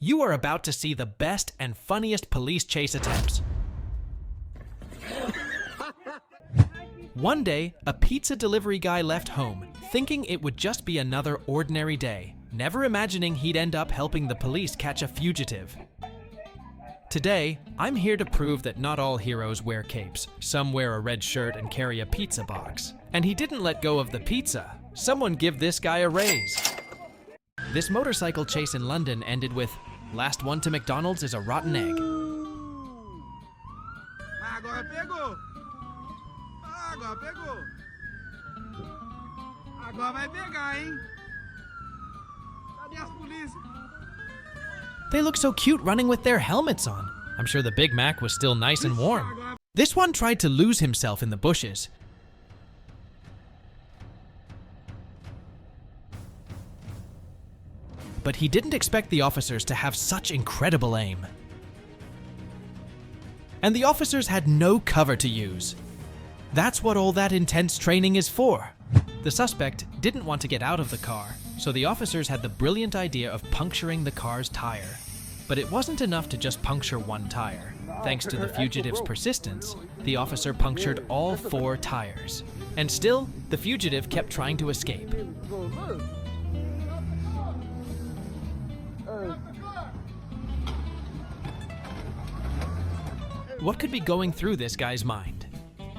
You are about to see the best and funniest police chase attempts. One day, a pizza delivery guy left home, thinking it would just be another ordinary day, never imagining he'd end up helping the police catch a fugitive. Today, I'm here to prove that not all heroes wear capes. Some wear a red shirt and carry a pizza box. And he didn't let go of the pizza. Someone give this guy a raise. This motorcycle chase in London ended with, "Last one to McDonald's is a rotten egg." They look so cute running with their helmets on. I'm sure the Big Mac was still nice and warm. This one tried to lose himself in the bushes. But he didn't expect the officers to have such incredible aim. And the officers had no cover to use. That's what all that intense training is for. The suspect didn't want to get out of the car, so the officers had the brilliant idea of puncturing the car's tire. But it wasn't enough to just puncture one tire. Thanks to the fugitive's persistence, the officer punctured all 4 tires. And still, the fugitive kept trying to escape. What could be going through this guy's mind?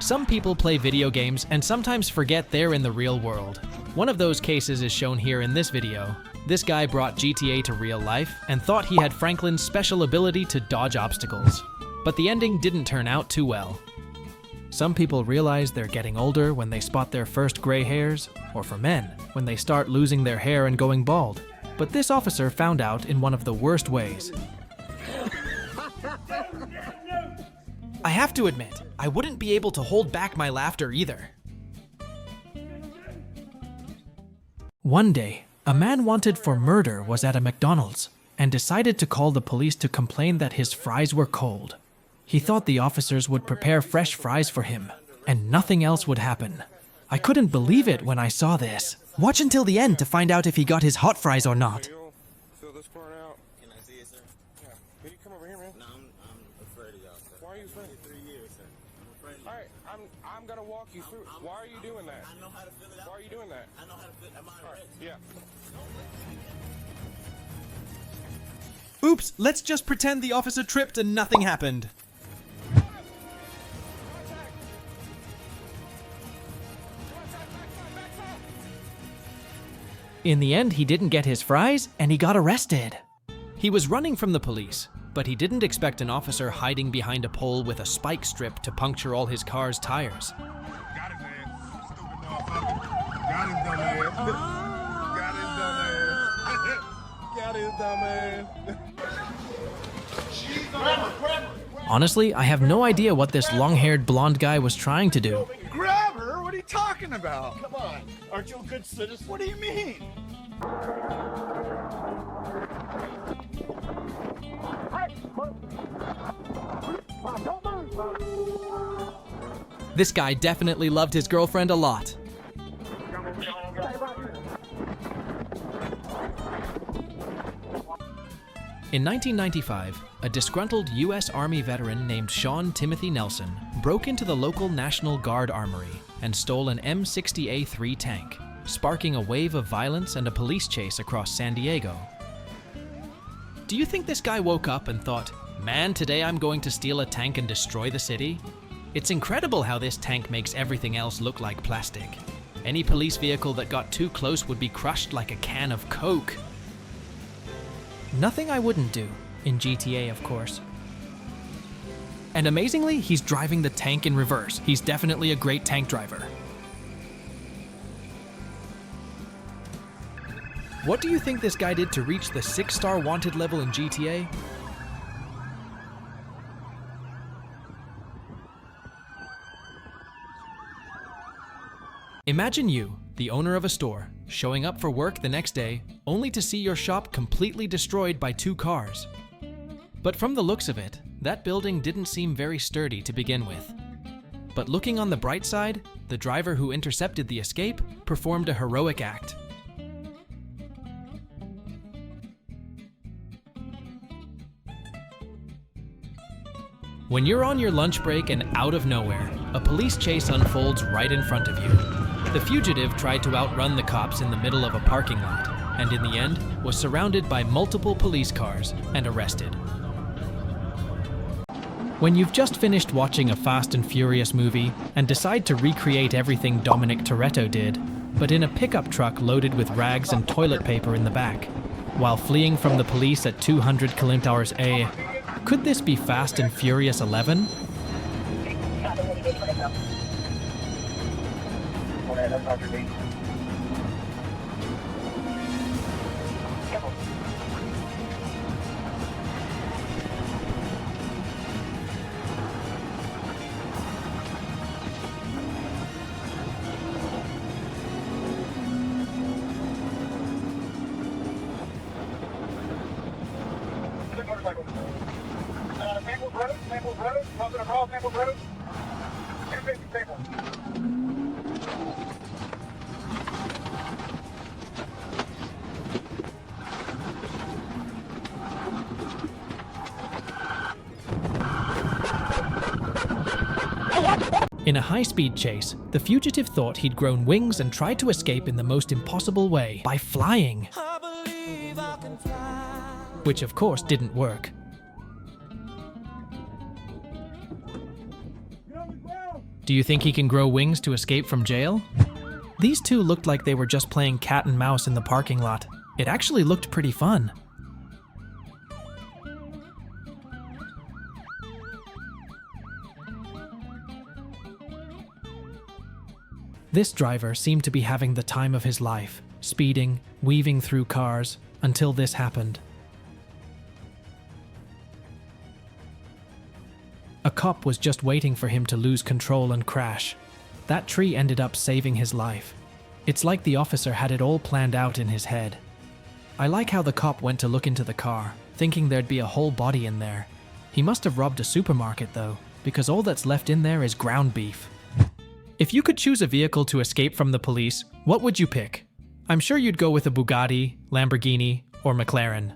Some people play video games and sometimes forget they're in the real world. One of those cases is shown here in this video. This guy brought GTA to real life and thought he had Franklin's special ability to dodge obstacles. But the ending didn't turn out too well. Some people realize they're getting older when they spot their first gray hairs, or for men, when they start losing their hair and going bald. But this officer found out in one of the worst ways. I have to admit, I wouldn't be able to hold back my laughter either. One day, a man wanted for murder was at a McDonald's and decided to call the police to complain that his fries were cold. He thought the officers would prepare fresh fries for him, and nothing else would happen. I couldn't believe it when I saw this. Watch until the end to find out if he got his hot fries or not. Fill this part out. Can I see it, sir? Yeah. Can you come over here, man? No, I'm afraid of y'all, sir. Why are you afraid? 3 years, sir. I'm afraid of you. All right, I'm gonna walk you through. Why are you doing that? I know how to fill it out. Why are you doing that? I know how to fill it. Am I right? Yeah. Oops, let's just pretend the officer tripped and nothing happened. In the end, he didn't get his fries and he got arrested. He was running from the police, but he didn't expect an officer hiding behind a pole with a spike strip to puncture all his car's tires. Got his ass. Stupid motherfucker. Got his dumb ass. Got his dumb ass. Got his dumb ass. Honestly, I have no idea what this long-haired blonde guy was trying to do. Grab her? What are you talking about? Come on. Aren't you a good citizen? What do you mean? This guy definitely loved his girlfriend a lot. In 1995, a disgruntled U.S. Army veteran named Sean Timothy Nelson broke into the local National Guard armory and stole an M60A3 tank, sparking a wave of violence and a police chase across San Diego. Do you think this guy woke up and thought, "Man, today I'm going to steal a tank and destroy the city"? It's incredible how this tank makes everything else look like plastic. Any police vehicle that got too close would be crushed like a can of Coke. Nothing I wouldn't do, in GTA of course. And amazingly, he's driving the tank in reverse. He's definitely a great tank driver. What do you think this guy did to reach the 6-star wanted level in GTA? Imagine you, the owner of a store, showing up for work the next day, only to see your shop completely destroyed by 2 cars. But from the looks of it, that building didn't seem very sturdy to begin with. But looking on the bright side, the driver who intercepted the escape performed a heroic act. When you're on your lunch break and out of nowhere, a police chase unfolds right in front of you. The fugitive tried to outrun the cops in the middle of a parking lot, and in the end was surrounded by multiple police cars and arrested. When you've just finished watching a Fast and Furious movie and decide to recreate everything Dominic Toretto did, but in a pickup truck loaded with rags and toilet paper in the back, while fleeing from the police at 200 km/h, could this be Fast and Furious 11? In a high-speed chase, the fugitive thought he'd grown wings and tried to escape in the most impossible way, by flying. Which of course didn't work. Do you think he can grow wings to escape from jail? These two looked like they were just playing cat and mouse in the parking lot. It actually looked pretty fun. This driver seemed to be having the time of his life, speeding, weaving through cars, until this happened. A cop was just waiting for him to lose control and crash. That tree ended up saving his life. It's like the officer had it all planned out in his head. I like how the cop went to look into the car, thinking there'd be a whole body in there. He must have robbed a supermarket though, because all that's left in there is ground beef. If you could choose a vehicle to escape from the police, what would you pick? I'm sure you'd go with a Bugatti, Lamborghini, or McLaren.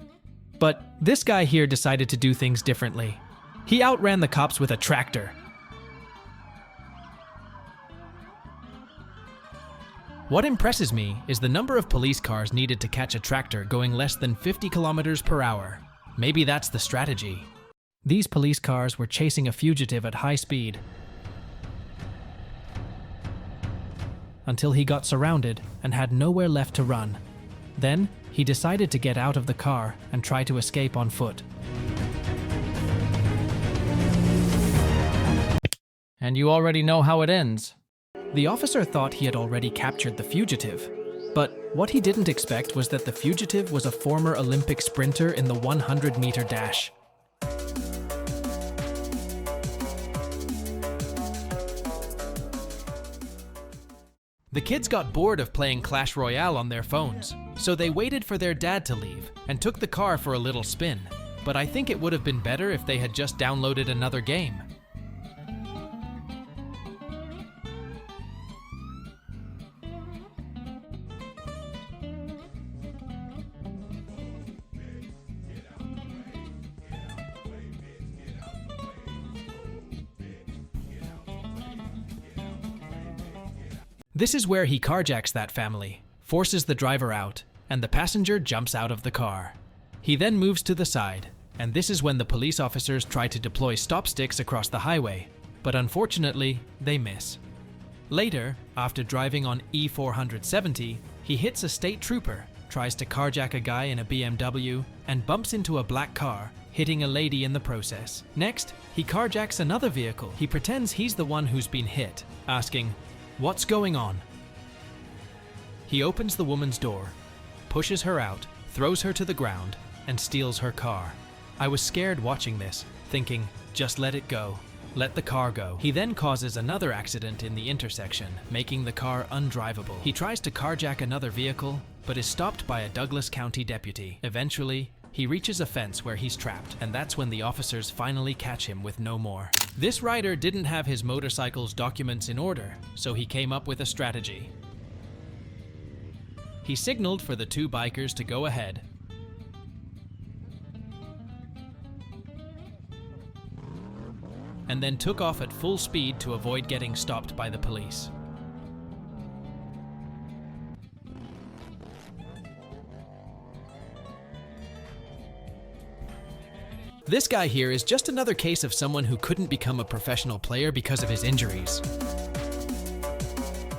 But this guy here decided to do things differently. He outran the cops with a tractor. What impresses me is the number of police cars needed to catch a tractor going less than 50 kilometers per hour. Maybe that's the strategy. These police cars were chasing a fugitive at high speed, until he got surrounded and had nowhere left to run. Then, he decided to get out of the car and try to escape on foot. And you already know how it ends. The officer thought he had already captured the fugitive, but what he didn't expect was that the fugitive was a former Olympic sprinter in the 100-meter dash. The kids got bored of playing Clash Royale on their phones, so they waited for their dad to leave and took the car for a little spin. But I think it would have been better if they had just downloaded another game. This is where he carjacks that family, forces the driver out, and the passenger jumps out of the car. He then moves to the side, and this is when the police officers try to deploy stop sticks across the highway, but unfortunately, they miss. Later, after driving on E470, he hits a state trooper, tries to carjack a guy in a BMW, and bumps into a black car, hitting a lady in the process. Next, he carjacks another vehicle. He pretends he's the one who's been hit, asking, "What's going on?" He opens the woman's door, pushes her out, throws her to the ground, and steals her car. I was scared watching this, thinking, just let it go. Let the car go. He then causes another accident in the intersection, making the car undrivable. He tries to carjack another vehicle, but is stopped by a Douglas County deputy. Eventually, he reaches a fence where he's trapped, and that's when the officers finally catch him with no more. This rider didn't have his motorcycle's documents in order, so he came up with a strategy. He signaled for the two bikers to go ahead. and then took off at full speed to avoid getting stopped by the police. This guy here is just another case of someone who couldn't become a professional player because of his injuries.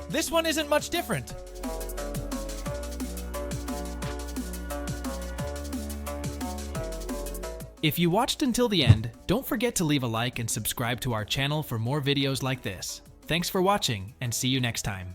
This one isn't much different. If you watched until the end, don't forget to leave a like and subscribe to our channel for more videos like this. Thanks for watching, and see you next time.